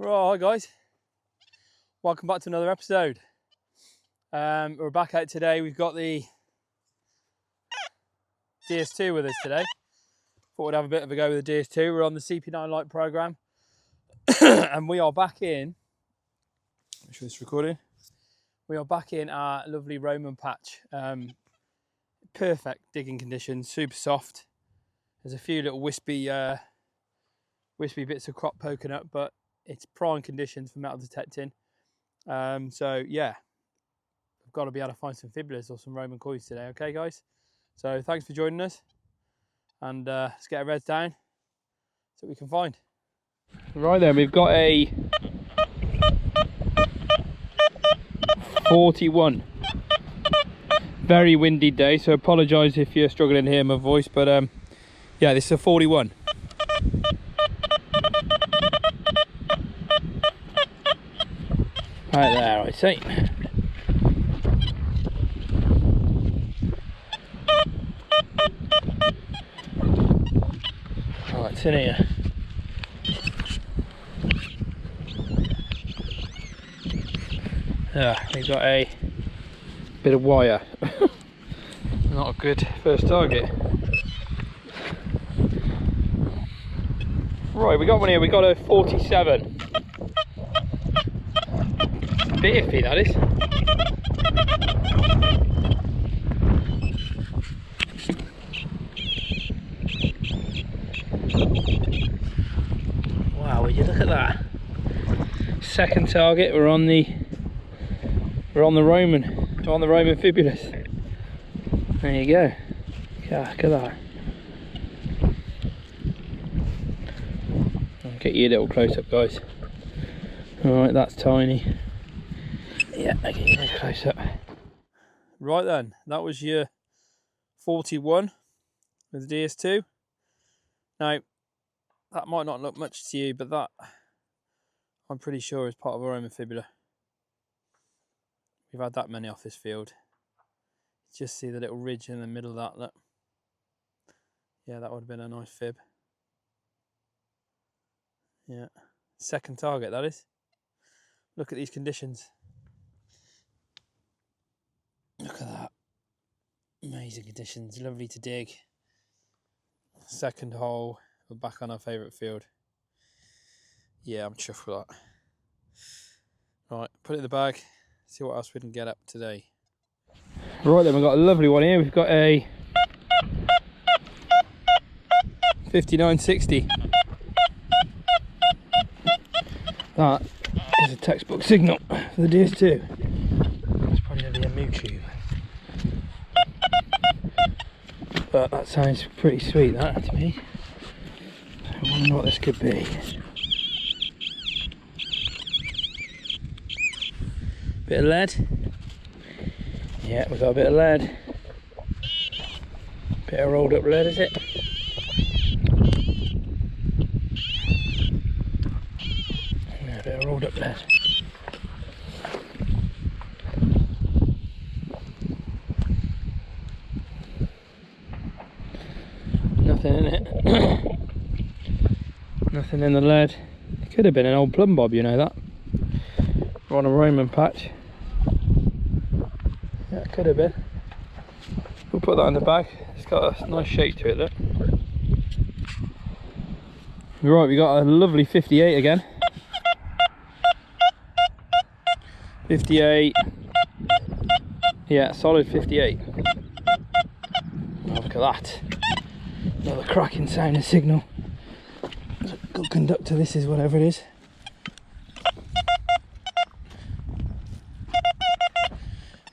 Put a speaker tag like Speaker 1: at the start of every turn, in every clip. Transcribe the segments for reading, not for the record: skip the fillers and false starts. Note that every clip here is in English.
Speaker 1: Right, hi guys, welcome back to another episode. We're back out today. We've got the DS2 with us today. Thought we'd have a bit of a go with the DS2. We're on the CP9 Lite program and we are back in, make sure it's recording, we are back in our lovely Roman patch. Perfect digging conditions, super soft. There's a few little wispy bits of crop poking up, but it's prime conditions for metal detecting. So yeah, I've got to be able to find some fibulas or some Roman coins today. Okay guys, so thanks for joining us, and let's get our reds down, see what we can find. Right then, we've got a 41. Very windy day, so apologise if you're struggling to hear my voice, but yeah, this is a 41. Right there, I see. Right, it's in here. We've got a bit of wire. Not a good first target. Right, we got one here. We got a 47. Bit iffy, that is. Wow, would you look at that? Second target. We're on the Roman fibulas. There you go. Yeah, look at that. I'll get you a little close up, guys. Alright, that's tiny. Yeah, I'll get you a close up. Right then, that was your 41 with the DS2. Now, that might not look much to you, but that, I'm pretty sure, is part of a Roman fibula. We've had that many off this field. Just see the little ridge in the middle of that, look. Yeah, that would have been a nice fib. Yeah, second target, that is. Look at these conditions. Look at that. Amazing conditions, lovely to dig. Second hole, we're back on our favourite field. Yeah, I'm chuffed with that. Right, put it in the bag, see what else we can get up today. Right then, we've got a lovely one here. We've got a 5960. That is a textbook signal for the DS2. It's probably going to be a moo tube. But that sounds pretty sweet, that, to me. I wonder what this could be. Bit of lead. Yeah, we've got a bit of lead. Bit of rolled up lead, is it? Yeah, a bit of rolled up lead. Nothing in it. Nothing in the lead. It could have been an old plumb bob, you know that. We're on a Roman patch. Yeah, it could have been. We'll put that in the bag. It's got a nice shape to it, look. Right, we got a lovely 58 again. 58. Yeah, solid 58. Oh, look at that. Another cracking sounding signal. Good conductor, this is, whatever it is.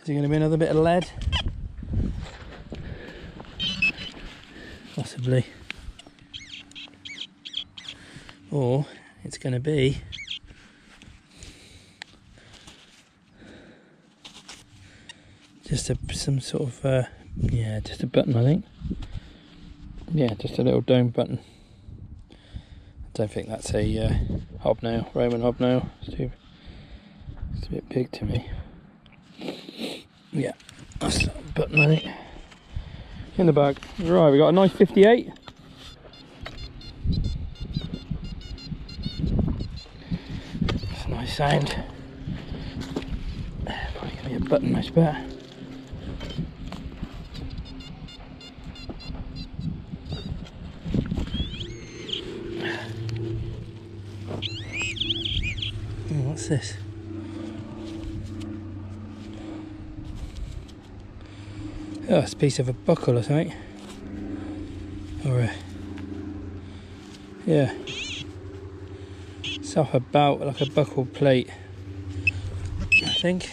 Speaker 1: Is there going to be another bit of lead? Possibly. Or it's going to be just some sort of yeah, just a button, I think. Yeah, just a little dome button. I don't think that's a hobnail, Roman hobnail. It's a bit big to me. Yeah, that's a button, I think. In the bag. Right, we got a nice 58. sound. Probably gonna be a button much better. Oh, what's this? Oh, it's a piece of a buckle or something. Or a, yeah. It's off about like a buckle plate, I think.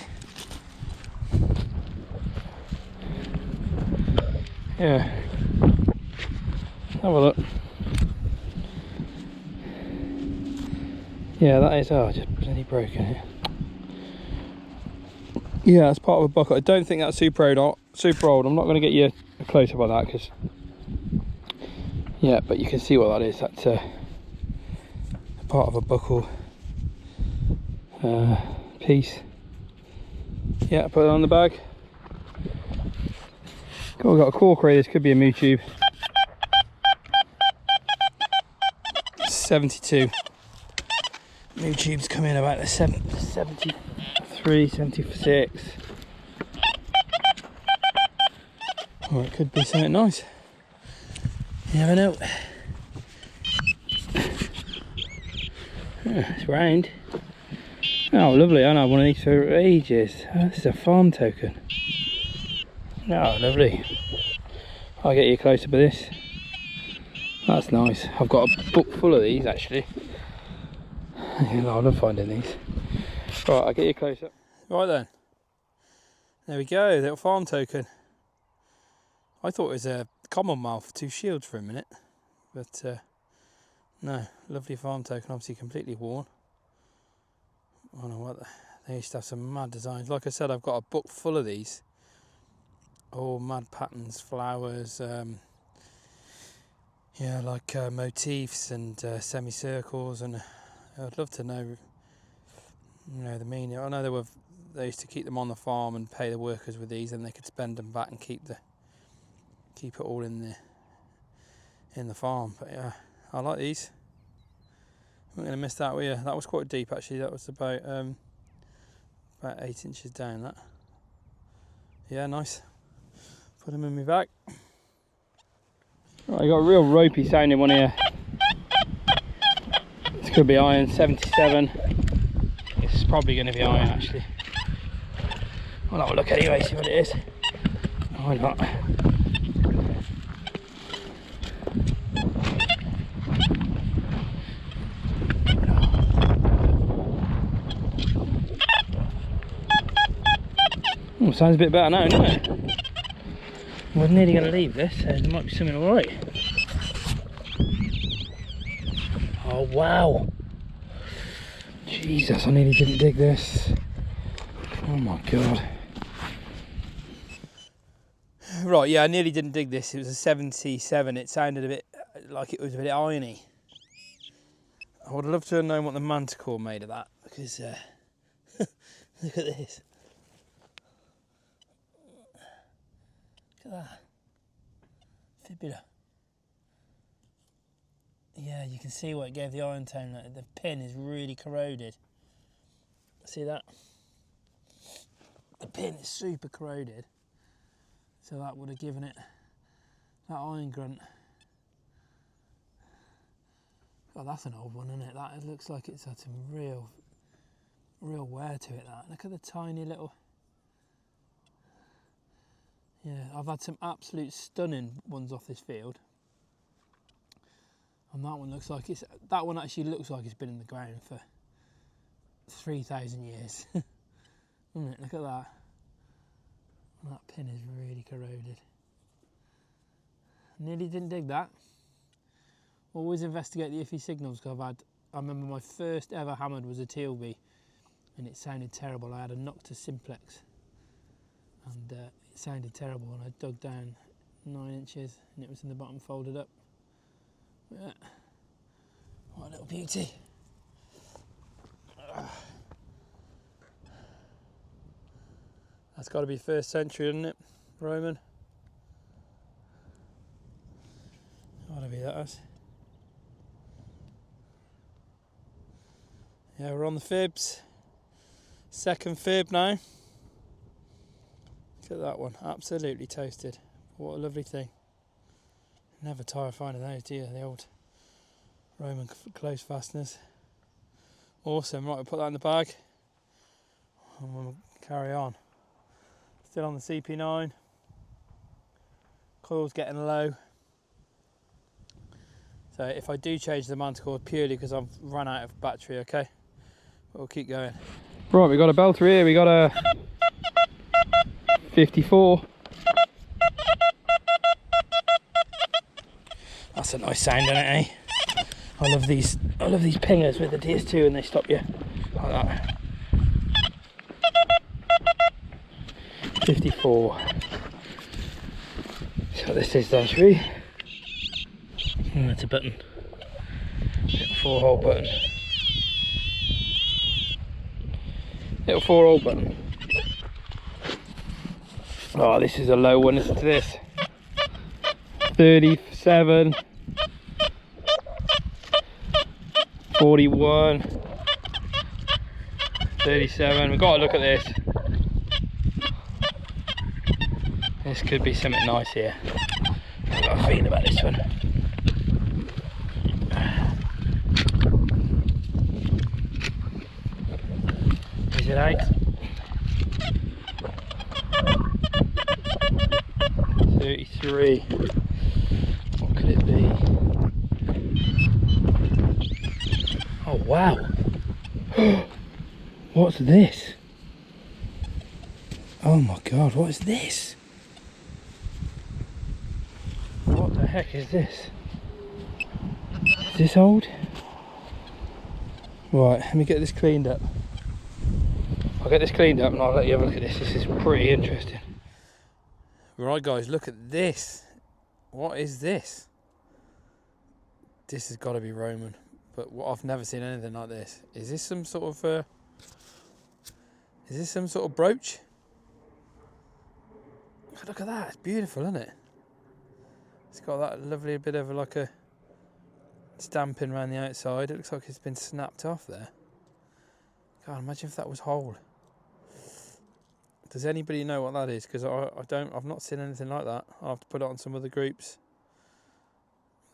Speaker 1: Yeah. Have a look. Yeah, that is, oh, just bloody broken it. Yeah, that's part of a buckle. I don't think that's super old. I'm not going to get you a close up on that because, yeah, but you can see what that is. That's part of a buckle piece. Yeah, put it on the bag. We've got a cork ray. This could be a moo tube. 72. Moo tubes come in about the 73, 76. Or it could be something nice. You never know. It's round. Oh, lovely. I know one of these for ages. Oh, this is a farm token. Oh, lovely. I'll get you closer with this. That's nice. I've got a book full of these actually. I love finding these. Right, I'll get you closer. Right then. There we go, little farm token. I thought it was a commonwealth, 2 shields for a minute. But no, lovely farm token, obviously completely worn. I don't know what, they used to have some mad designs. Like I said, I've got a book full of these. All mad patterns, flowers, yeah, like motifs and semicircles, and I'd love to know, you know, the meaning. I know they used to keep them on the farm and pay the workers with these, and they could spend them back and keep it all in the farm. But yeah, I like these. I'm not going to miss that, were you? That was quite deep actually. That was about 8 inches down. That. Yeah, nice. Put them in my bag. Right, I got a real ropey sounding one here. This could be iron, 77. This is probably going to be iron actually. I'll have a look anyway, see what it is. Why not? Oh, sounds a bit better now, doesn't it? I was nearly going to leave this, so there might be something alright. Oh wow! Jesus, I nearly didn't dig this. Oh my god. Right, yeah, I nearly didn't dig this. It was a 77. It sounded a bit like it was a bit irony. I would love to have known what the manticore made of that, because look at this. Look at that. Fibula. Yeah, you can see what it gave the iron tone. The pin is really corroded. See that? The pin is super corroded. So that would have given it that iron grunt. Oh, that's an old one, isn't it? That, it looks like it's had some real wear to it, that. Look at the tiny little... Yeah, I've had some absolute stunning ones off this field. And that one looks like it's... That one actually looks like it's been in the ground for 3,000 years. Doesn't it? Look at that. And that pin is really corroded. Nearly didn't dig that. Always investigate the iffy signals, because I remember my first ever hammered was a TLB and it sounded terrible. I had a Nocta Simplex and it sounded terrible, and I dug down 9 inches and it was in the bottom folded up. Yeah. What a little beauty. That's got to be 1st century, isn't it? Roman. Gotta be that is. Yeah, we're on the fibs. Second fib now. Look at that one, absolutely toasted. What a lovely thing. Never tire of finding those, do you? The old Roman close fasteners. Awesome. Right, we'll put that in the bag and we'll carry on. Still on the CP9. Coil's getting low. So if I do change the manticore, purely because I've run out of battery, okay? But we'll keep going. Right, we got a belter here. We got a 54. That's a nice sound, isn't it, eh? I love these pingers with the DS2 and they stop you like that. 54. So this is then, should we? Oh, it's a button. 4-hole button. Little 4-hole button. Oh, this is a low one. Listen to this. 37. 41. 37. We've got to look at this. This could be something nice here. I've got a feeling about this one. Is it 8? 33. What could it be? Oh wow! What's this? Oh my god, what is this? What the heck is this? Is this old? Right, let me get this cleaned up. I'll get this cleaned up and I'll let you have a look at this. This is pretty interesting. Right guys, look at this. What is this? This has got to be Roman. But I've never seen anything like this. Is this some sort of brooch? Look at that, it's beautiful, isn't it? It's got that lovely bit of like a stamping around the outside. It looks like it's been snapped off there. God, imagine if that was whole. Does anybody know what that is? Because I've not seen anything like that. I'll have to put it on some other groups.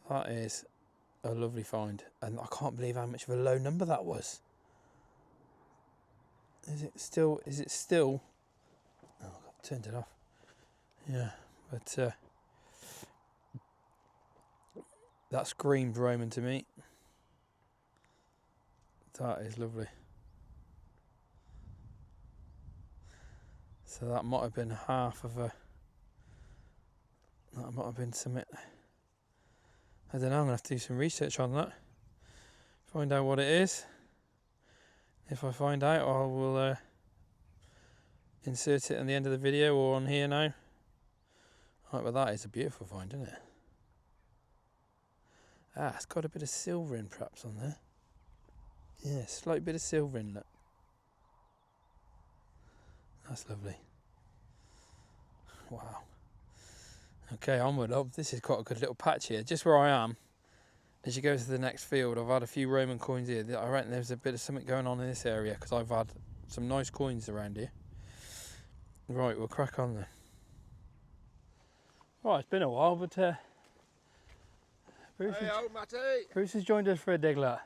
Speaker 1: That is a lovely find, and I can't believe how much of a low number that was. Is it still? Oh, I've turned it off. Yeah, but that screamed Roman to me. That is lovely. So that might have been half of a. That might have been something. I don't know, I'm going to have to do some research on that. Find out what it is. If I find out, I will insert it in the end of the video or on here now. Right, well that is a beautiful find, isn't it? Ah, it's got a bit of silver in perhaps on there. Yeah, slight bit of silver in that. That's lovely. Wow. Okay, onward up. This is quite a good little patch here. Just where I am, as you go to the next field, I've had a few Roman coins here. I reckon there's a bit of something going on in this area because I've had some nice coins around here. Right, we'll crack on then. Right, it's been a while, but Bruce has joined us for a dig, lot.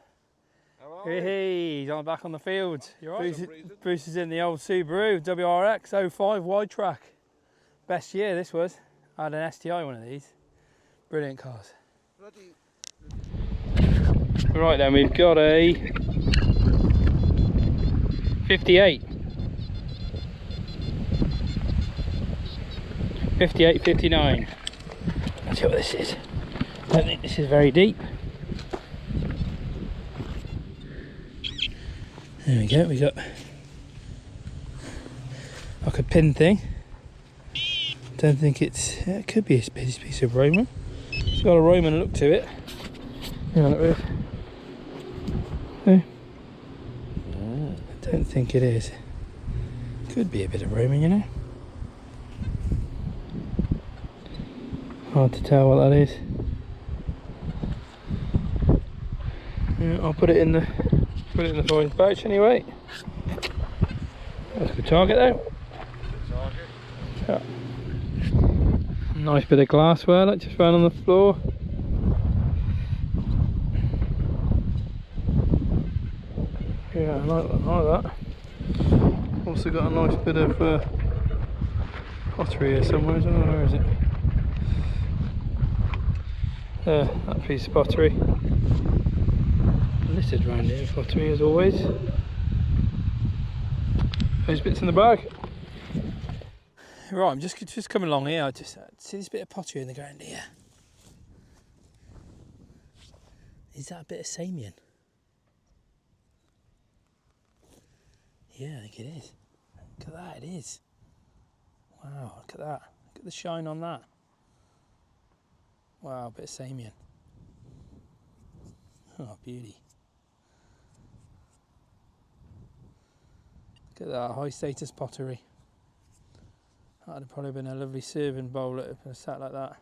Speaker 1: Hey, he's on back on the field. Bruce is in the old Subaru WRX 05 wide track. Best year this was. I had an STI one of these. Brilliant cars. Right then, we've got a 58. 58, 59. Let's see what this is. I don't think this is very deep. There we go, we got like a pin thing. Don't think it could be a piece of Roman. It's got a Roman look to it. Yeah, look at this. No. I don't think it is. Could be a bit of Roman, you know. Hard to tell what that is. Yeah, I'll put it in the fine pouch anyway. That's a good target though.
Speaker 2: Good target.
Speaker 1: Yeah. Nice bit of glassware that just found on the floor. Yeah, I like that. Also got a nice bit of pottery here somewhere, isn't it? Where is it? There, that piece of pottery. Littered around here, pottery as always. Those bits in the bag. Right, I'm just coming along here. I just see this bit of pottery in the ground here. Is that a bit of Samian? Yeah, I think it is. Look at that, it is. Wow, look at that. Look at the shine on that. Wow, a bit of Samian. Oh, beauty. Look at that, high status pottery. That would have probably been a lovely serving bowl that had sat like that.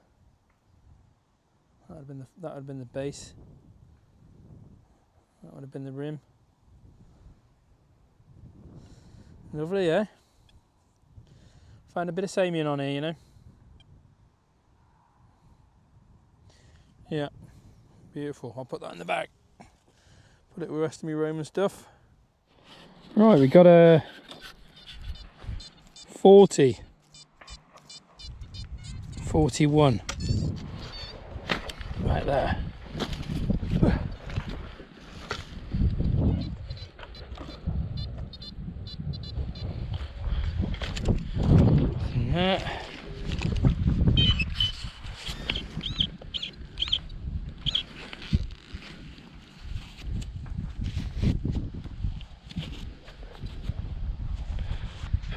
Speaker 1: That would have been the base. That would have been the rim. Lovely, eh? Found a bit of Samian on here, you know. Yeah, beautiful. I'll put that in the bag. Put it with the rest of my Roman stuff. Right, we got a 40. 41. Right there. That.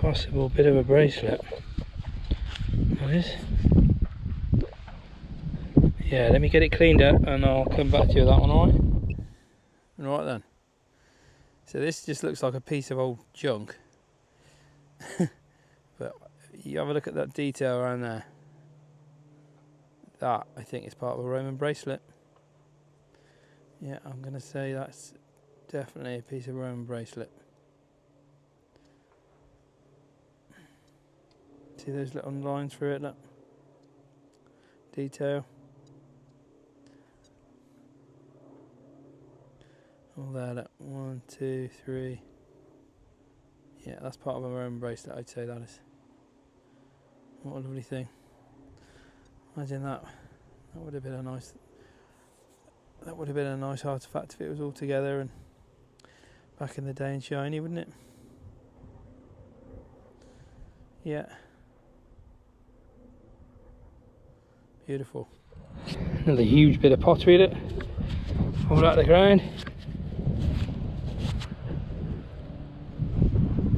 Speaker 1: Possible bit of a bracelet. That is. Yeah, let me get it cleaned up and I'll come back to you with that one, alright? Right then. So this just looks like a piece of old junk. But you have a look at that detail around there. That, I think, is part of a Roman bracelet. Yeah, I'm going to say that's definitely a piece of Roman bracelet. See those little lines through it, look. Detail. All there, look. 1, 2, 3. Yeah, that's part of a Roman bracelet, I'd say that is. What a lovely thing. Imagine that. That would have been a nice. That would have been a nice artifact if it was all together and back in the day and shiny, wouldn't it? Yeah. Beautiful. Another huge bit of pottery in it. All out of the ground.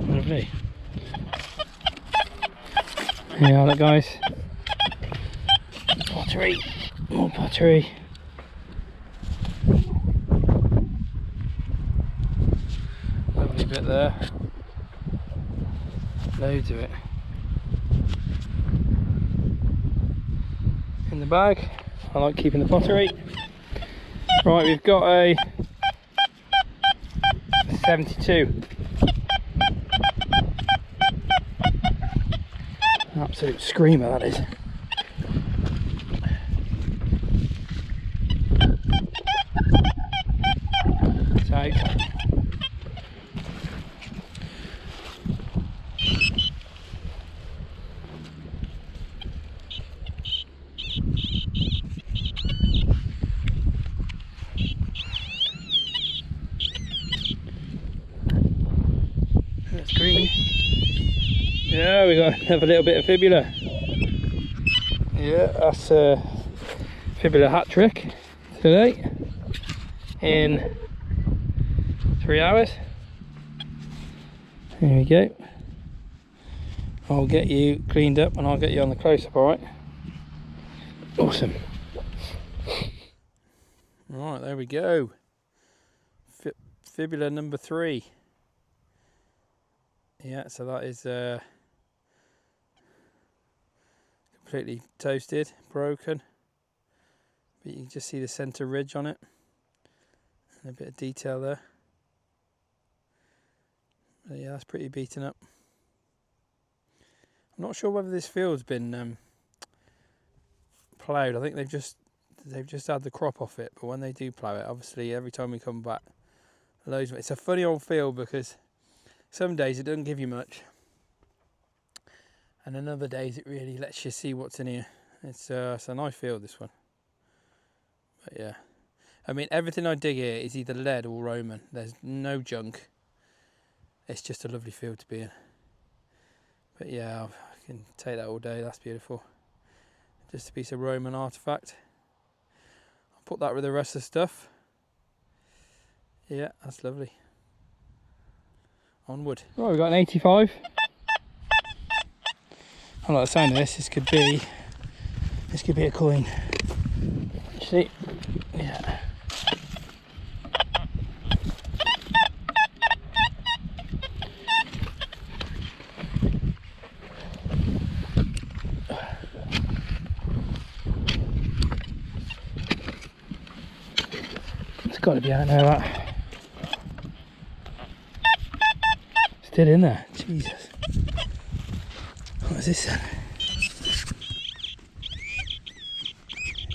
Speaker 1: Lovely. Yeah, look guys. Pottery. More pottery. Lovely bit there. Loads of it. In the bag. I like keeping the pottery. Right, we've got a 72. Absolute screamer that is. So that's green. Yeah, we got another little bit of fibula. Yeah, that's a fibula hat trick today in 3 hours. Here we go. I'll get you cleaned up and I'll get you on the close-up, alright? Awesome. Right, there we go. Fibula number 3. Yeah, so that is completely toasted, broken. But you can just see the centre ridge on it. And a bit of detail there. But yeah, that's pretty beaten up. I'm not sure whether this field's been ploughed. I think they've just had the crop off it. But when they do plough it, obviously every time we come back, loads of it. It's a funny old field because some days it doesn't give you much, and then other days it really lets you see what's in here. It's a nice field, this one. But yeah, I mean, everything I dig here is either lead or Roman. There's no junk. It's just a lovely field to be in. But yeah, I can take that all day. That's beautiful. Just a piece of Roman artifact. I'll put that with the rest of the stuff. Yeah, that's lovely. Onward. Right, we've got an 85. I like the sound of this. This could be a coin. See? Yeah. It's got to be out now, that. Still in there. Jesus. What is this then?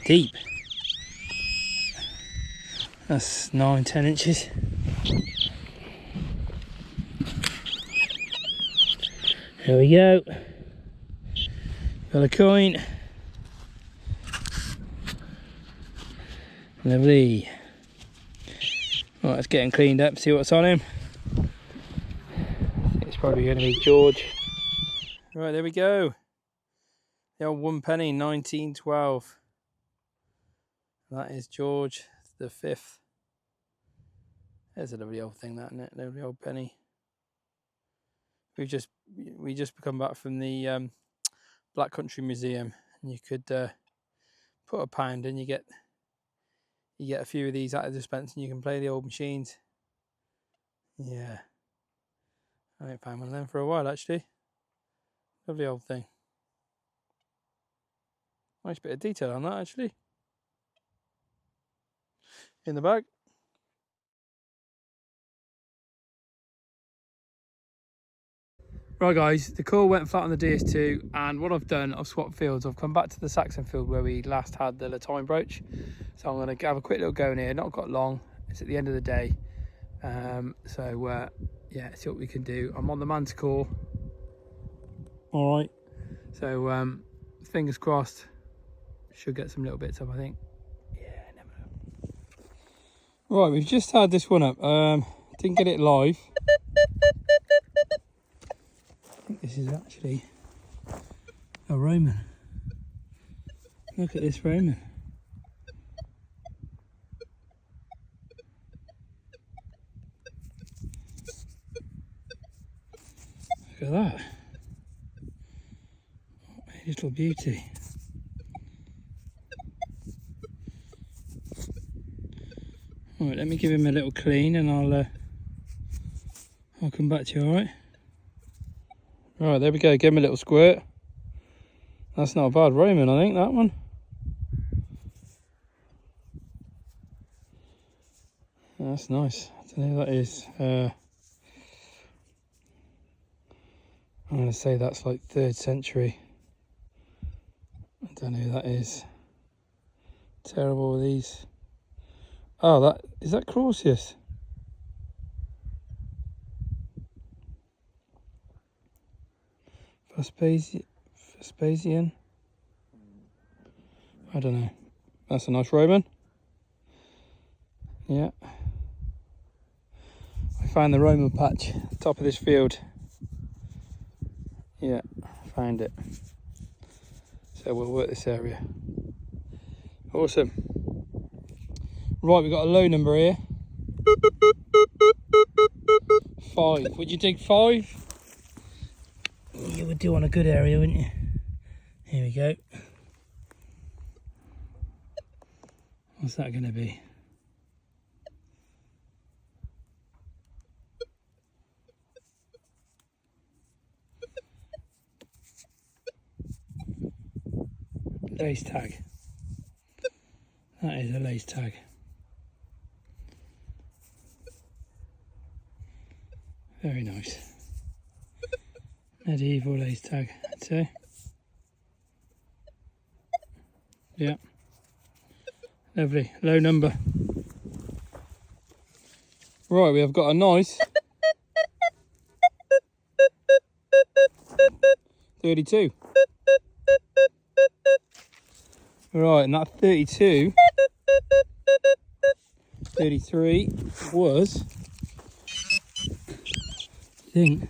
Speaker 1: Deep. That's 9-10 inches. There we go. Got a coin. Lovely. Right, let's get him cleaned up, see what's on him. I think it's probably going to be George. Right, there we go. The old 1 penny, 1912. That is George the 5th. There's a lovely old thing, that, isn't it? Lovely old penny. We just come back from the Black Country Museum, and you could put a pound in. You get a few of these out of the dispenser, and you can play the old machines. Yeah, I ain't found one of them for a while, actually. Lovely old thing. Nice bit of detail on that, actually. In the bag. Right guys, the core went flat on the DS2, and what I've done, I've swapped fields. I've come back to the Saxon field where we last had the Latine brooch. So I'm going to have a quick little go in here. Not got long, it's at the end of the day. Yeah, see what we can do. I'm on the manticore. Alright, so fingers crossed, should get some little bits up, I think. Yeah, never know. Right, we've just had this one up. Didn't get it live. I think this is actually a Roman. Look at this Roman. Look at that. What a little beauty. Alright, let me give him a little clean and I'll come back to you, alright? Right, there we go, give him a little squirt. That's not a bad Roman, I think, that one. That's nice. I don't know who that is. I'm going to say that's like 3rd century. I don't know who that is. Terrible with these. Oh, is that Clausius? Vespasian? I don't know. That's a nice Roman. Yeah. I found the Roman patch at the top of this field. Yeah, found it. So we'll work this area. Awesome. Right, we've got a low number here. 5. Would you dig 5? You would do on a good area, wouldn't you? Here we go. What's that going to be? Lace tag. That is a lace tag. Very nice. Medieval lace tag, I'd say. Yeah. Lovely. Low number. Right, we have got a nice 32. Right, and that 32, 33 was, I think,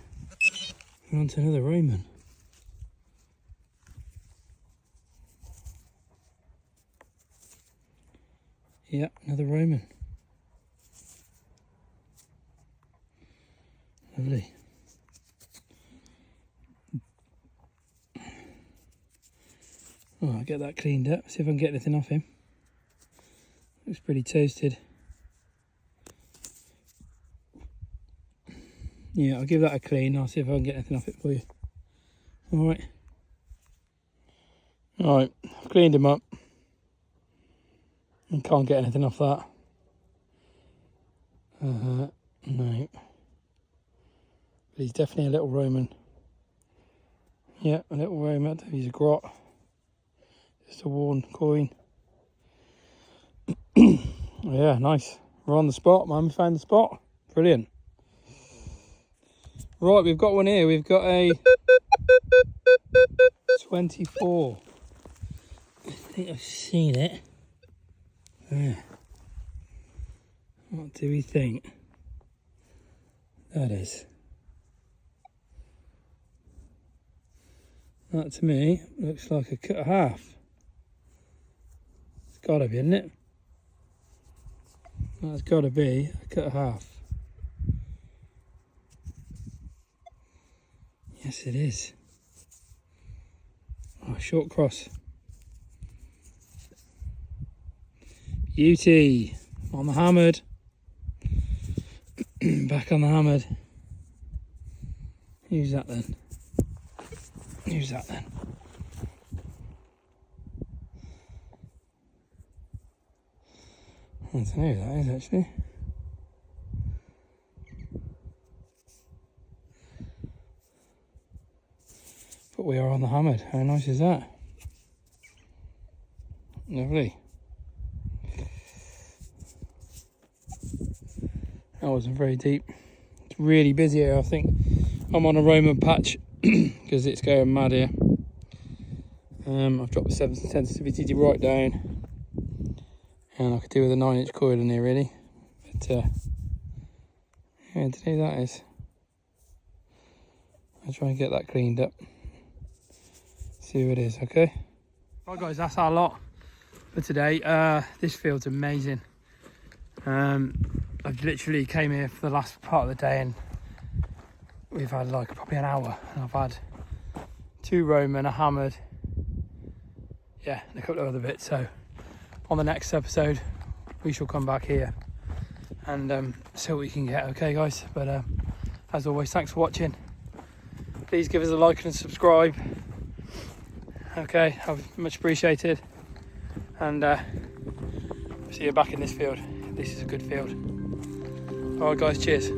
Speaker 1: we're on to another Roman. Yeah, another Roman. Lovely. Oh, I'll get that cleaned up, see if I can get anything off him. Looks pretty toasted. Yeah, I'll give that a clean. I'll see if I can get anything off it for you. Alright. Alright, I've cleaned him up. And can't get anything off that. No. But he's definitely a little Roman. Yeah, a little Roman. He's a grot. Just a worn coin. Yeah, nice. We're on the spot, man. We found the spot. Brilliant. Right, we've got one here. We've got a 24. I think I've seen it. Yeah. What do we think that is? That to me looks like a cut half. It's gotta be, isn't it? That's gotta be a cut half. Yes, it is. Oh, short cross. Beauty on the hammered. Back on the hammered. Use that then. Use that then. I don't know who that is actually. But we are on the hammered. How nice is that? Lovely. That wasn't very deep. It's really busy here. I think I'm on a Roman patch because it's going mad here. I've dropped the sensitivity right down, and I could do with a 9-inch coil in here really. But yeah, I don't know who that is. I'll try and get that cleaned up. See who it is, okay? Right guys, that's our lot for today. This field's amazing. I've literally came here for the last part of the day and we've had like probably an hour, and I've had 2 Roman, a hammered, yeah, and a couple of other bits. So on the next episode we shall come back here and see what we can get, okay guys? But as always, thanks for watching. Please give us a like and subscribe, okay? Much appreciated, and see you back in this field. This is a good field. All right guys, cheers.